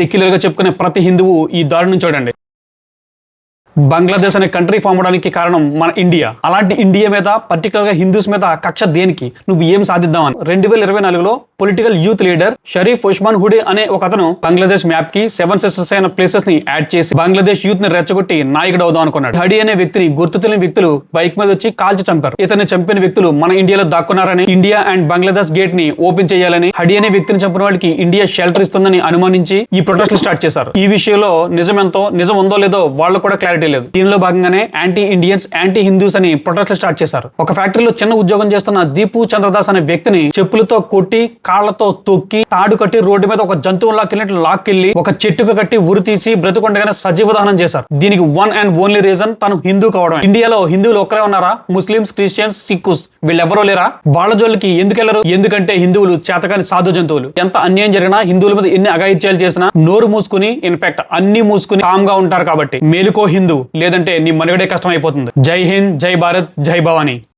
Secular గా చెప్పుకునే ప్రతి హిందువు ఈ దారుణం చూడండి. బంగ్లాదేశ్ అనే కంట్రీ ఫామ్ అవడానికి కారణం మన ఇండియా. అలాంటి ఇండియా మీద పర్టికులర్ గా హిందూస్ మీద కక్ష దేనికి? నువ్వు ఏం సాధిద్దామని 2024లో political youth leader Sharif Osman Hadi అనే ఒక అతను బంగ్లాదేశ్ మ్యాప్ కి 7 సిస్టర్స్ అయిన ప్లేసెస్ ని యాడ్ చేసి బంగ్లాదేశ్ యూత్ ని రెచ్చగొట్టి నాయకుడు అవుదాం అనుకున్నాడు. హడి అనే వ్యక్తిని గుర్తు తెలియని వ్యక్తులు బైక్ మీద వచ్చి కాల్చి చంపారు. ఇతన్ని చంపిన వ్యక్తులు మన ఇండియాలో దాక్కున్నారని, ఇండియా అండ్ బంగ్లాదేశ్ గేట్ ని ఓపెన్ చేయాలని, హడి అనే వ్యక్తిని చంపిన వాళ్ళకి ఇండియా షెల్టర్ ఇస్తుందని అనుమానించి ఈ ప్రొటెస్ట్లు స్టార్ట్ చేశారు. ఈ విషయంలో నిజం ఉందో లేదో వాళ్ళకు కూడా క్లారిటీ లేదు. దీనిలో భాగంగానే యాంటీ ఇండియన్స్, యాంటీ హిందూస్ అని ప్రొటెస్ట్లు స్టార్ట్ చేశారు. ఒక ఫ్యాక్టరీలో చిన్న ఉద్యోగం చేస్తున్న దీపు చంద్రదాస్ అనే వ్యక్తిని చెప్పులతో కొట్టి, కాళ్లతో తొక్కి, తాడు కట్టి రోడ్డు మీద ఒక జంతువు లాక్కెళ్లి ఒక చెట్టుకు కట్టి ఉరి తీసి బ్రతికొండగానే సజీవ దహనం చేశారు. దీనికి వన్ అండ్ ఓన్లీ రీజన్ తను హిందూ కావడం. ఇండియాలో హిందువులు ఒక్కరే ఉన్నారా? ముస్లిమ్స్, క్రిస్టియన్స్, సిక్కుస్ వీళ్ళెవరూ లేరా? వాళ్ళ జోలికి ఎందుకు వెళ్లరు? ఎందుకంటే హిందువులు చేతకాని సాధు జంతువులు. ఎంత అన్యాయం జరిగినా, హిందువుల మీద ఎన్ని అఘాయిత్యాలు చేసినా నోరు మూసుకుని, ఇన్ఫాక్ట్ అన్ని మూసుకుని కామ్ గా ఉంటారు. కాబట్టి మేలుకో హిందూ, లేదంటే నీ మనుగడే కష్టం అయిపోతుంది. జై హింద్, జై భారత్, జై భవానీ.